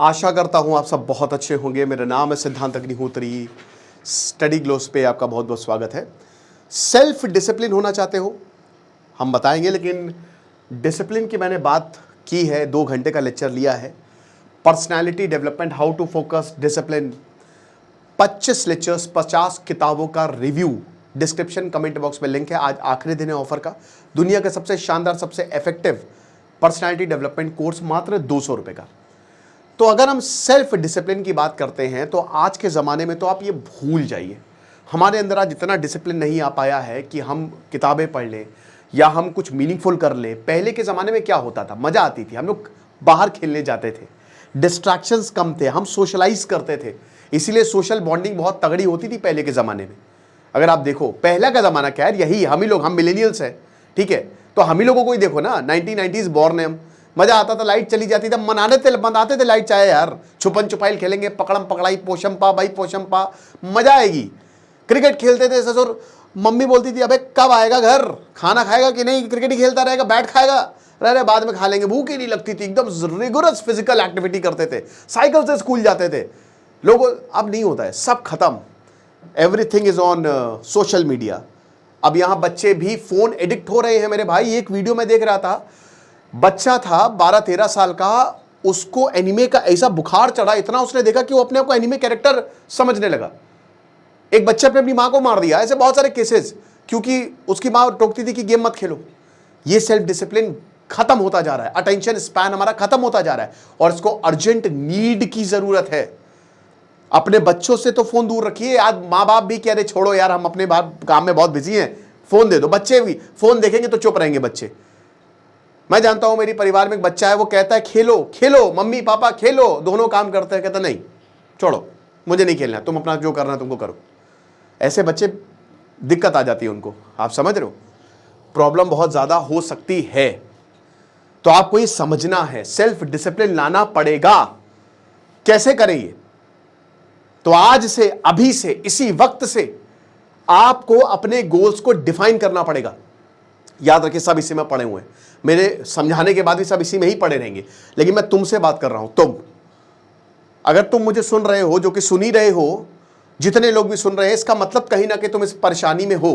आशा करता हूँ आप सब बहुत अच्छे होंगे। मेरा नाम है सिद्धांत अग्निहोत्री। स्टडी ग्लोस पे आपका बहुत बहुत स्वागत है। सेल्फ डिसिप्लिन होना चाहते हो, हम बताएंगे, लेकिन डिसिप्लिन की मैंने बात की है, 2 घंटे का लेक्चर लिया है। Personality development, how to focus discipline, 25 lectures, 50 किताबों का रिव्यू। डिस्क्रिप्शन कमेंट बॉक्स में लिंक है। आज आखिरी दिन है ऑफर का। दुनिया का सबसे शानदार, सबसे इफेक्टिव पर्सनालिटी डेवलपमेंट कोर्स मात्र 200 रुपये का। तो अगर हम सेल्फ डिसिप्लिन की बात करते हैं तो आज के ज़माने में तो आप ये भूल जाइए, हमारे अंदर आज इतना डिसिप्लिन नहीं आ पाया है कि हम किताबें पढ़ लें या हम कुछ मीनिंगफुल कर लें। पहले के ज़माने में क्या होता था, मज़ा आती थी, हम लोग बाहर खेलने जाते थे, डिस्ट्रैक्शंस कम थे, हम सोशलाइज करते थे, इसीलिए सोशल बॉन्डिंग बहुत तगड़ी होती थी पहले के ज़माने में। अगर आप देखो पहला का ज़माना क्या है, यही हम ही लोग, हम मिलेनियल्स हैं, ठीक है, तो हम ही लोगों को ही देखो ना, 1990s बॉर्न है हम। मजा आता था, लाइट चली जाती थी, मनाते थे लाइट चाहे यार, छुपन छुपाई खेलेंगे, पकड़म पकड़ाई, पोशम पा भाई पोशम पा, मजा आएगी। क्रिकेट खेलते थे, ससुर मम्मी बोलती थी अबे कब आएगा घर, खाना खाएगा कि नहीं, क्रिकेट ही खेलता रहेगा, बैट खाएगा, अरे बाद में खा लेंगे, भूख ही नहीं लगती थी। एकदम रिगोरस फिजिकल एक्टिविटी करते थे, साइकिल से स्कूल जाते थे लोग। अब नहीं होता है, सब खत्म। Everything is on social media. अब यहां बच्चे भी फोन एडिक्ट हो रहे हैं मेरे भाई। एक वीडियो में देख रहा था, बच्चा था 12-13 साल का, उसको एनिमे का ऐसा बुखार चढ़ा, इतना उसने देखा कि वो अपने आप को एनिमे कैरेक्टर समझने लगा। एक बच्चे पे अपनी मां को मार दिया। ऐसे बहुत सारे केसेस, क्योंकि उसकी मां टोकती थी कि गेम मत खेलो। ये सेल्फ डिसिप्लिन खत्म होता जा रहा है, अटेंशन स्पैन हमारा खत्म होता जा रहा है और इसको अर्जेंट नीड की जरूरत है। अपने बच्चों से तो फोन दूर रखिए। आज माँ बाप भी कह रहे छोड़ो यार, हम अपने काम में बहुत बिजी हैं, फोन दे दो। बच्चे भी फोन देखेंगे तो चुप रहेंगे बच्चे। मैं जानता हूं मेरी परिवार में एक बच्चा है, वो कहता है खेलो खेलो मम्मी पापा खेलो, दोनों काम करते हैं, कहता नहीं छोड़ो मुझे नहीं खेलना, तुम अपना जो करना है तुमको करो। ऐसे बच्चे दिक्कत आ जाती है उनको, आप समझ रहे हो, प्रॉब्लम बहुत ज्यादा हो सकती है। तो आपको ये समझना है, सेल्फ डिसिप्लिन लाना पड़ेगा। कैसे करें ये? तो आज से, अभी से, इसी वक्त से आपको अपने गोल्स को डिफाइन करना पड़ेगा। याद रखिए सब इसी में पड़े हुए हैं, मेरे समझाने के बाद भी सब इसी में ही पड़े रहेंगे। लेकिन मैं तुमसे बात कर रहा हूं, तुम अगर तुम मुझे सुन रहे हो, जो कि सुन ही रहे हो, जितने लोग भी सुन रहे हैं, इसका मतलब कहीं ना कहीं तुम इस परेशानी में हो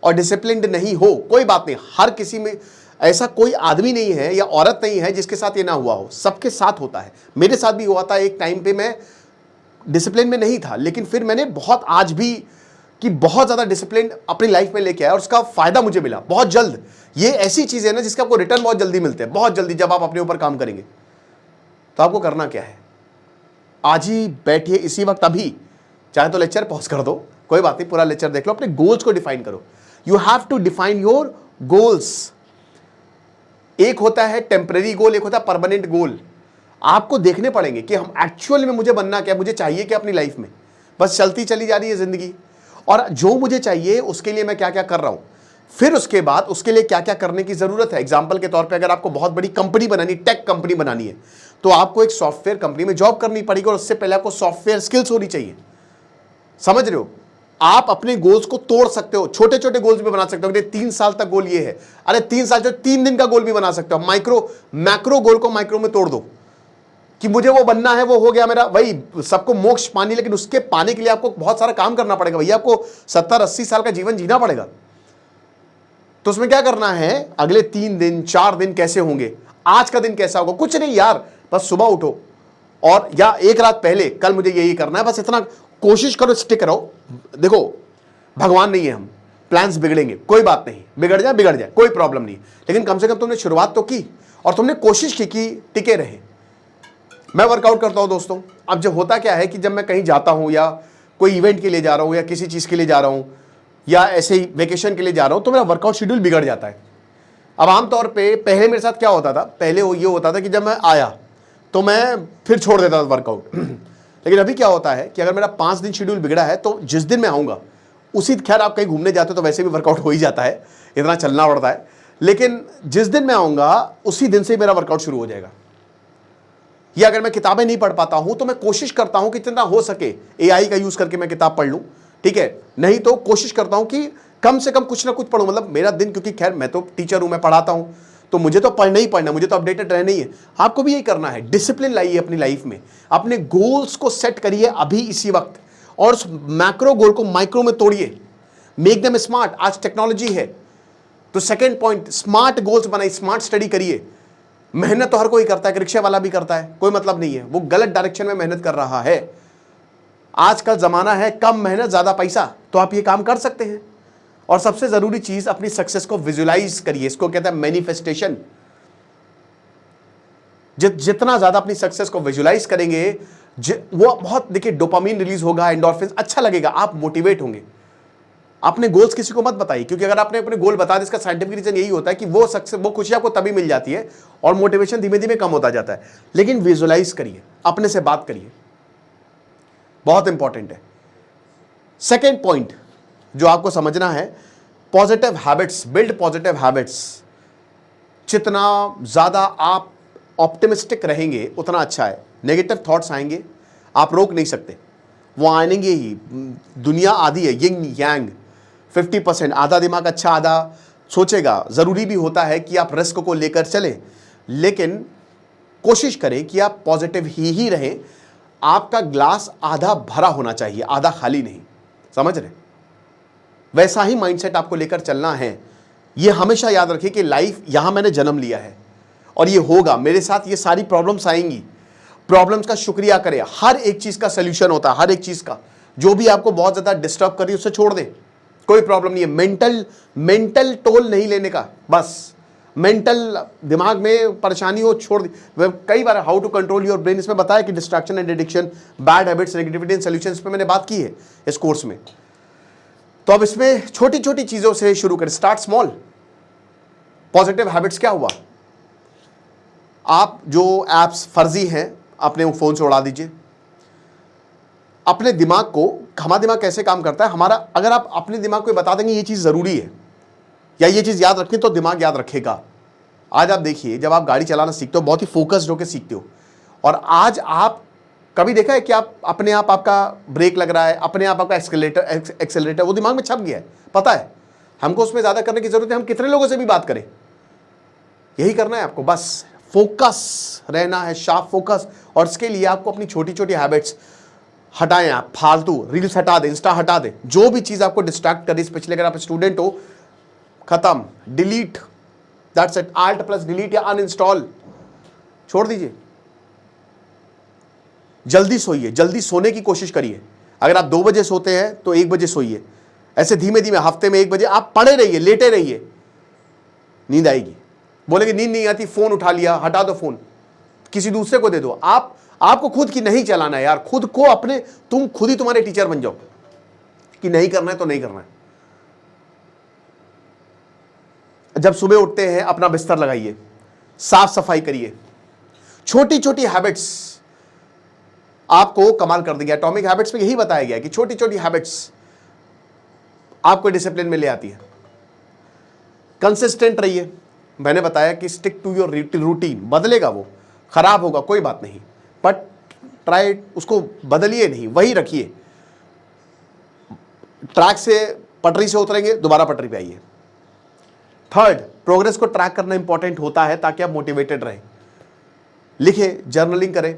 और डिसिप्लिन्ड नहीं हो। कोई बात नहीं, हर किसी में ऐसा कोई आदमी नहीं है या औरत नहीं है जिसके साथ ये ना हुआ हो, सबके साथ होता है। मेरे साथ भी हुआ था। एक टाइम पे मैं डिसिप्लिन में नहीं था, लेकिन फिर मैंने बहुत, आज भी कि बहुत ज़्यादा डिसिप्लिन अपनी लाइफ में लेके आया और उसका फायदा मुझे मिला बहुत जल्द। ये ऐसी चीज़ है ना जिसका आपको रिटर्न बहुत जल्दी मिलते हैं, बहुत जल्दी, जब आप अपने ऊपर काम करेंगे। तो आपको करना क्या है, आज ही बैठिए इसी वक्त, अभी चाहे तो लेक्चर पॉज कर दो, कोई बात नहीं, पूरा लेक्चर देख लो, अपने गोल्स को डिफाइन करो। You have to define your goals. एक होता है टेम्परेरी गोल, एक होता है परमानेंट गोल। आपको देखने पड़ेंगे कि हम एक्चुअल में मुझे बनना क्या, मुझे चाहिए क्या अपनी लाइफ में। बस चलती चली जा रही है जिंदगी, और जो मुझे चाहिए उसके लिए मैं क्या क्या कर रहा हूं, फिर उसके बाद उसके लिए क्या क्या करने की जरूरत है। एग्जांपल के तौर पे अगर आपको बहुत बड़ी कंपनी बनानी, टेक कंपनी बनानी है, तो आपको एक सॉफ्टवेयर कंपनी में जॉब करनी पड़ेगी और उससे पहले आपको सॉफ्टवेयर स्किल्स होनी चाहिए। समझ रहे हो? आप अपने गोल्स को तोड़ सकते हो, छोटे छोटे गोल्स भी बना सकते हो। 3 साल तक गोल ये है, अरे 3 साल, जो 3 दिन का गोल भी बना सकते हो। मैक्रो गोल को माइक्रो में तोड़ दो कि मुझे वो बनना है, वो हो गया मेरा, वही सबको मोक्ष पानी, लेकिन उसके पाने के लिए आपको बहुत सारा काम करना पड़ेगा भैया। आपको 70-80 साल का जीवन जीना पड़ेगा। तो उसमें क्या करना है, अगले 3 दिन 4 दिन कैसे होंगे, आज का दिन कैसा होगा, कुछ नहीं यार, बस सुबह उठो और या एक रात पहले कल मुझे यही करना है, बस इतना कोशिश करो, स्टिक रहो। देखो भगवान नहीं है हम, प्लान्स बिगड़ेंगे, कोई बात नहीं, बिगड़ जाए कोई प्रॉब्लम नहीं, लेकिन कम से कम तुमने शुरुआत तो की और तुमने कोशिश की कि टिके रहे। मैं वर्कआउट करता हूं दोस्तों। अब जब होता क्या है कि जब मैं कहीं जाता हूं या कोई इवेंट के लिए जा रहा हूं या किसी चीज़ के लिए जा रहा हूं या ऐसे ही वेकेशन के लिए जा रहा हूं, तो मेरा वर्कआउट शेड्यूल बिगड़ जाता है। अब आमतौर पे पहले मेरे साथ क्या होता था, पहले वो ये होता था कि जब मैं आया तो मैं फिर छोड़ देता था वर्कआउट। लेकिन अभी क्या होता है कि अगर मेरा 5 दिन शेड्यूल बिगड़ा है तो जिस दिन मैं आऊँगा उसी, खैर आप कहीं घूमने जाते हो तो वैसे भी वर्कआउट हो ही जाता है, इतना चलना पड़ता है, लेकिन जिस दिन मैं आऊँगा उसी दिन से मेरा वर्कआउट शुरू हो जाएगा। या अगर मैं किताबें नहीं पढ़ पाता हूं तो मैं कोशिश करता हूं कि जितना हो सके एआई का यूज करके मैं किताब पढ़ लूं, ठीक है, नहीं तो कोशिश करता हूं कि कम से कम कुछ ना कुछ पढूं। मतलब मेरा दिन, क्योंकि खैर मैं तो टीचर हूं, मैं पढ़ाता हूं, तो मुझे तो पढ़ना ही पढ़ना, मुझे तो अपडेटेड रहना ही है। आपको भी यही करना है, डिसिप्लिन लाइए अपनी लाइफ में, अपने गोल्स को सेट करिए अभी इसी वक्त, और उस मैक्रो गोल को माइक्रो में तोड़िए, मेक देम स्मार्ट। आज टेक्नोलॉजी है तो सेकंड पॉइंट, स्मार्ट गोल्स बनाइए, स्मार्ट स्टडी करिए। मेहनत तो हर कोई करता है, रिक्शा वाला भी करता है, कोई मतलब नहीं है, वो गलत डायरेक्शन में मेहनत कर रहा है। आज का जमाना है कम मेहनत ज्यादा पैसा, तो आप ये काम कर सकते हैं। और सबसे जरूरी चीज, अपनी सक्सेस को विजुलाइज करिए, इसको कहते हैं मैनिफेस्टेशन। जितना ज्यादा अपनी सक्सेस को विजुलाइज करेंगे, वो बहुत, देखिए डोपामिन रिलीज होगा, एंडोर्फिन, अच्छा लगेगा, आप मोटिवेट होंगे। अपने गोल्स किसी को मत बताइए, क्योंकि अगर आपने अपने गोल बता दिए, इसका साइंटिफिक रीजन यही होता है कि वो सक्सेस, वो खुशी आपको तभी मिल जाती है और मोटिवेशन धीमे धीमे कम होता जाता है। लेकिन विजुलाइज करिए, अपने से बात करिए, बहुत इंपॉर्टेंट है। सेकेंड पॉइंट जो आपको समझना है, positive habits, build positive habits. जितना ज्यादा आप ऑप्टिमिस्टिक रहेंगे उतना अच्छा है। नेगेटिव थॉट्स आएंगे, आप रोक नहीं सकते, वो आएंगे ही। दुनिया आधी है, यिंग यांग, 50%, आधा दिमाग अच्छा आधा सोचेगा। जरूरी भी होता है कि आप रिस्क को लेकर चलें, लेकिन कोशिश करें कि आप पॉजिटिव ही रहें। आपका ग्लास आधा भरा होना चाहिए, आधा खाली नहीं, समझ रहे? वैसा ही माइंडसेट आपको लेकर चलना है। ये हमेशा याद रखिए कि लाइफ, यहां मैंने जन्म लिया है और ये होगा मेरे साथ, ये सारी प्रॉब्लम्स आएंगी। प्रॉब्लम्स का शुक्रिया करें, हर एक चीज का सोल्यूशन होता है, हर एक चीज का। जो भी आपको बहुत ज्यादा डिस्टर्ब कर रही है उसे छोड़ दें, कोई प्रॉब्लम नहीं है। मेंटल टोल नहीं लेने का, बस मेंटल दिमाग में परेशानी हो छोड़ दी। कई बार how to control your brain, इसमें बताया कि distraction and addiction, bad habits, negativity and solutions पे मैंने बात की है इस कोर्स में। तो अब इसमें छोटी छोटी चीजों से शुरू करें, स्टार्ट स्मॉल। पॉजिटिव हैबिट्स क्या हुआ, आप जो एप्स फर्जी हैं अपने फोन से उड़ा दीजिए। अपने दिमाग को, हमारा दिमाग कैसे काम करता है हमारा, अगर आप अपने दिमाग को बता देंगे ये चीज जरूरी है या ये चीज याद रखनी, तो दिमाग याद रखेगा। आज आप देखिए, जब आप गाड़ी चलाना सीखते हो बहुत ही फोकस्ड होकर सीखते हो, और आज आप कभी देखा है कि आप अपने आप, आपका ब्रेक लग रहा है, अपने आप आपका एक्सेलरेटर वो दिमाग में छप गया है, पता है। हमको उसमें ज्यादा करने की जरूरत है, हम कितने लोगों से भी बात करें, यही करना है आपको, बस फोकस रहना है, शार्प फोकस। और इसके लिए आपको अपनी छोटी छोटी हैबिट्स हटाएं। आप फालतू रील्स हटा दें, इंस्टा हटा दें, जो भी चीज आपको डिस्ट्रैक्ट कर रही है, स्पेशली अगर आप स्टूडेंट हो, खत्म, delete, that's it, alt plus delete या अनइंस्टॉल, छोड़ दीजिए। जल्दी सोइए, जल्दी सोने की कोशिश करिए। अगर आप 2 बजे सोते हैं तो 1 बजे सोइए। ऐसे धीमे धीमे हफ्ते में 1 बजे आप पड़े रहिए, लेटे रहिए, नींद आएगी। बोलेंगे नींद नहीं आती, फोन उठा लिया, हटा दो फोन, किसी दूसरे को दे दो। आपको खुद की नहीं चलाना है यार, खुद को अपने, तुम खुद ही तुम्हारे टीचर बन जाओ कि नहीं करना है तो नहीं करना है। जब सुबह उठते हैं अपना बिस्तर लगाइए, साफ सफाई करिए। छोटी छोटी हैबिट्स आपको कमाल कर देंगे। एटॉमिक हैबिट्स में यही बताया गया है कि छोटी छोटी हैबिट्स आपको डिसिप्लिन में ले आती है। कंसिस्टेंट रहिए, मैंने बताया कि स्टिक टू योर रूटीन। बदलेगा, वो खराब होगा कोई बात नहीं, बट ट्राई, उसको बदलिए नहीं, वही रखिए। ट्रैक से, पटरी से उतरेंगे, दोबारा पटरी पे आइए। थर्ड, प्रोग्रेस को ट्रैक करना इंपॉर्टेंट होता है ताकि आप मोटिवेटेड रहें। लिखे, जर्नलिंग करें,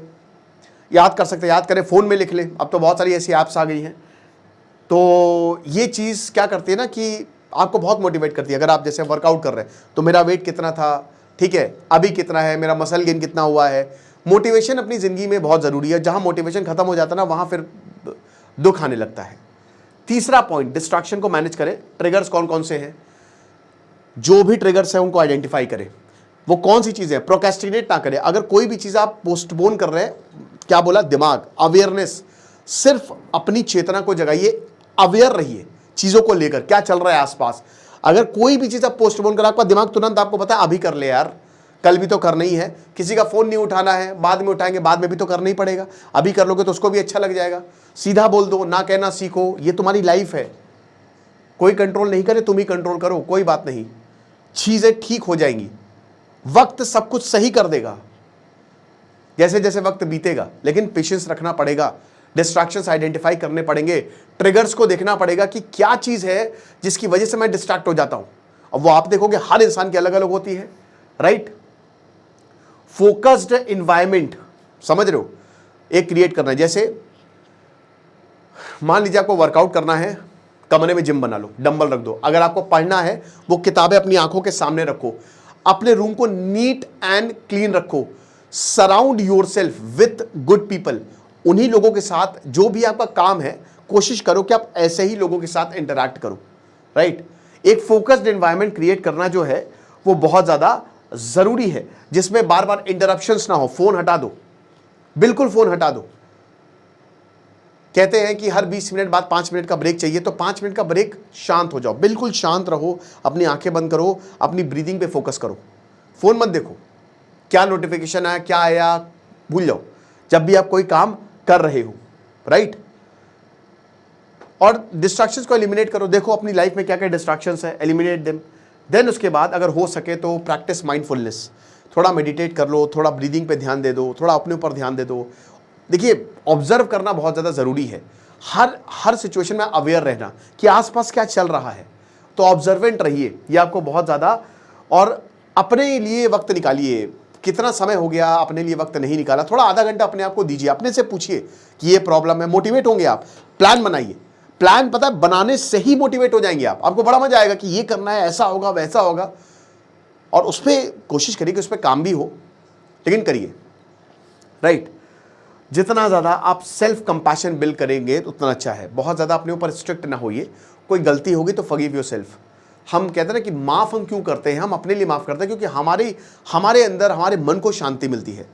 याद कर सकते, याद करें, फोन में लिख लें, अब तो बहुत सारी ऐसी ऐप्स आ गई हैं। तो ये चीज़ क्या करती है ना कि आपको बहुत मोटिवेट करती है। अगर आप जैसे वर्कआउट कर रहे हैं तो मेरा वेट कितना था, ठीक है, अभी कितना है, मेरा मसल गेन कितना हुआ है। मोटिवेशन अपनी ज़िंदगी में बहुत ज़रूरी है। जहाँ मोटिवेशन खत्म हो जाता है ना, वहाँ फिर दुख आने लगता है। तीसरा पॉइंट, डिस्ट्रैक्शन को मैनेज करें। ट्रिगर्स कौन कौन से हैं, जो भी ट्रिगर्स हैं उनको आइडेंटिफाई करें। वो कौन सी चीज़ है, प्रोक्रेस्टिनेट ना करें। अगर कोई भी चीज़ आप पोस्टपोन कर रहे हैं, क्या बोला, दिमाग, अवेयरनेस, सिर्फ अपनी चेतना को जगाइए, अवेयर रहिए चीज़ों को लेकर, क्या चल रहा है आसपास। अगर कोई भी चीज़ आप पोस्टपोन कर, आपका दिमाग तुरंत आपको पता है अभी कर ले यार, कल भी तो करना ही है। किसी का फ़ोन नहीं उठाना है, बाद में उठाएंगे, बाद में भी तो करना ही पड़ेगा। अभी कर लोगे तो उसको भी अच्छा लग जाएगा। सीधा बोल दो, ना कहना सीखो, ये तुम्हारी लाइफ है। कोई कंट्रोल नहीं करे, तुम ही कंट्रोल करो, कोई बात नहीं, चीज़ें ठीक हो जाएंगी। वक्त सब कुछ सही कर देगा जैसे जैसे वक्त बीतेगा, लेकिन पेशेंस रखना पड़ेगा। डिस्ट्रैक्शंस आइडेंटिफाई करने पड़ेंगे, ट्रिगर्स को देखना पड़ेगा कि क्या चीज़ है जिसकी वजह से मैं डिस्ट्रैक्ट हो जाता हूँ। अब वो आप देखोगे हर इंसान की अलग अलग होती है, राइट। फोकस्ड एनवायरमेंट, समझ रहे हो, एक क्रिएट करना है। जैसे मान लीजिए आपको वर्कआउट करना है, कमरे में जिम बना लो, डंबल रख दो। अगर आपको पढ़ना है, वो किताबें अपनी आंखों के सामने रखो, अपने रूम को नीट एंड क्लीन रखो, surround yourself with good people. उन्हीं लोगों के साथ जो भी आपका काम है, कोशिश करो कि आप ऐसे ही लोगों के साथ इंटरैक्ट करो, राइट। एक फोकस्ड एनवायरनमेंट क्रिएट करना जो है वो बहुत ज्यादा जरूरी है, जिसमें बार बार इंटरप्शंस ना हो। फोन हटा दो, बिल्कुल फोन हटा दो। कहते हैं कि हर 20 मिनट बाद 5 मिनट का ब्रेक चाहिए, तो 5 मिनट का ब्रेक, शांत हो जाओ, बिल्कुल शांत रहो, अपनी आंखें बंद करो, अपनी ब्रीदिंग पे फोकस करो, फोन मत देखो, क्या नोटिफिकेशन आया, क्या आया, भूल जाओ, जब भी आप कोई काम कर रहे हो, राइट। और डिस्ट्रैक्शंस को एलिमिनेट करो। देखो अपनी लाइफ में क्या क्या डिस्ट्रैक्शंस है, एलिमिनेट देम। देन उसके बाद अगर हो सके तो प्रैक्टिस माइंडफुलनेस, थोड़ा मेडिटेट कर लो, थोड़ा ब्रीदिंग पे ध्यान दे दो, थोड़ा अपने ऊपर ध्यान दे दो। देखिए ऑब्जर्व करना बहुत ज़्यादा ज़रूरी है, हर सिचुएशन में अवेयर रहना कि आसपास क्या चल रहा है। तो ऑब्जर्वेंट रहिए, ये आपको बहुत ज़्यादा। और अपने लिए वक्त निकालिए। कितना समय हो गया अपने लिए वक्त नहीं निकाला, थोड़ा आधा घंटा अपने आप को दीजिए, अपने से पूछिए कि ये प्रॉब्लम है। मोटिवेट होंगे आप, प्लान बनाइए। प्लान पता है बनाने से ही मोटिवेट हो जाएंगे आप, आपको बड़ा मजा आएगा कि ये करना है, ऐसा होगा वैसा होगा। और उस पर कोशिश करिए कि उस पर काम भी हो, लेकिन करिए, राइट। जितना ज़्यादा आप सेल्फ कंपैशन बिल्ड करेंगे उतना अच्छा है। बहुत ज़्यादा अपने ऊपर स्ट्रिक्ट ना होइए। कोई गलती होगी तो फॉरगिव योरसेल्फ। हम कहते हैं ना कि माफ़ हम क्यों करते हैं, हम अपने लिए माफ़ करते हैं क्योंकि हमारे अंदर हमारे मन को शांति मिलती है।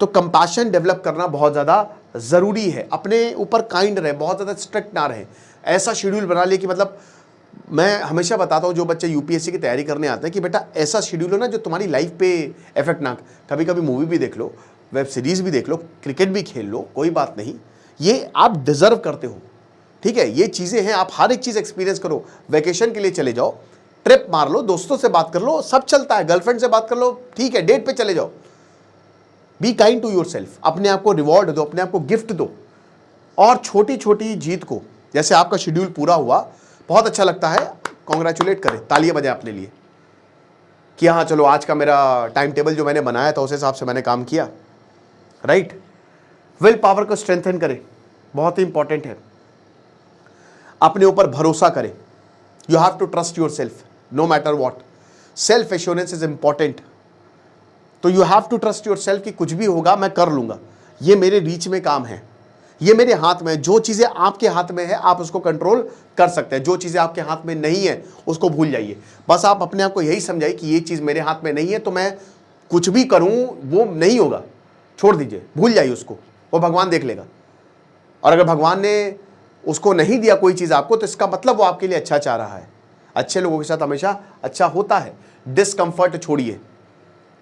तो कंपैशन डेवलप करना बहुत ज़्यादा ज़रूरी है। अपने ऊपर काइंड रहे, बहुत ज़्यादा स्ट्रिक्ट ना रहे। ऐसा शेड्यूल बना लिए कि मतलब मैं हमेशा बताता हूँ जो बच्चे यूपीएससी की तैयारी करने आते हैं कि बेटा ऐसा शेड्यूल हो ना जो तुम्हारी लाइफ पे इफेक्ट ना। कभी कभी मूवी भी देख लो, वेब सीरीज़ भी देख लो, क्रिकेट भी खेल लो, कोई बात नहीं, ये आप डिज़र्व करते हो, ठीक है। ये चीज़ें हैं, आप हर एक चीज़ एक्सपीरियंस करो। वैकेशन के लिए चले जाओ, ट्रिप मार लो, दोस्तों से बात कर लो, सब चलता है, गर्लफ्रेंड से बात कर लो, ठीक है, डेट पे चले जाओ। बी काइंड टू योरसेल्फ, अपने आप को रिवॉर्ड दो, अपने आप को गिफ्ट दो। और छोटी छोटी जीत को, जैसे आपका शेड्यूल पूरा हुआ, बहुत अच्छा लगता है, कॉन्ग्रेचुलेट करें, तालियां बजाएं अपने लिए कि हाँ चलो आज का मेरा टाइम टेबल जो मैंने बनाया था उस हिसाब से मैंने काम किया, राइट। विल पावर को स्ट्रेंथन करें, बहुत ही इंपॉर्टेंट है। अपने ऊपर भरोसा करें। You have to trust yourself no matter what. Self assurance is important. तो you have to trust yourself कि कुछ भी होगा मैं कर लूंगा, ये मेरे रीच में काम है, ये मेरे हाथ में है। जो चीज़ें आपके हाथ में है आप उसको कंट्रोल कर सकते हैं, जो चीज़ें आपके हाथ में नहीं है उसको भूल जाइए। बस आप अपने आप को यही समझाइए कि ये चीज़ मेरे हाथ में नहीं है, तो मैं कुछ भी करूं वो नहीं होगा, छोड़ दीजिए, भूल जाइए उसको, वो भगवान देख लेगा। और अगर भगवान ने उसको नहीं दिया कोई चीज़ आपको, तो इसका मतलब वो आपके लिए अच्छा चाह रहा है। अच्छे लोगों के साथ हमेशा अच्छा होता है। डिसकंफर्ट छोड़िए,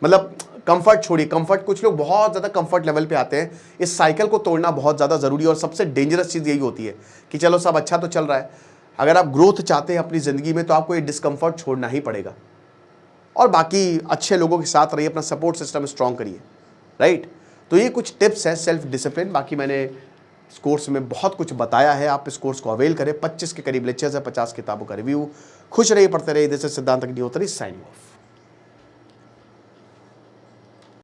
मतलब कंफर्ट छोड़िए। कंफर्ट, कुछ लोग बहुत ज़्यादा कंफर्ट लेवल पे आते हैं। इस साइकिल को तोड़ना बहुत ज़्यादा ज़रूरी है। और सबसे डेंजरस चीज़ यही होती है कि चलो सब अच्छा तो चल रहा है, अगर आप ग्रोथ चाहते हैं अपनी ज़िंदगी में तो आपको ये डिसकंफर्ट छोड़ना ही पड़ेगा। और बाकी अच्छे लोगों के साथ रहिए, अपना सपोर्ट सिस्टम स्ट्रॉन्ग करिए, राइट। तो ये कुछ टिप्स है सेल्फ डिसिप्लिन। बाकी मैंने इस कोर्स में बहुत कुछ बताया है, आप इस कोर्स को अवेल करें। 25 के करीब लेक्चर्स है, 50 किताबों का रिव्यू। खुश रहिए, पढ़ते रहिए। दिस इज सिद्धांत अग्निहोत्री साइनिंग ऑफ।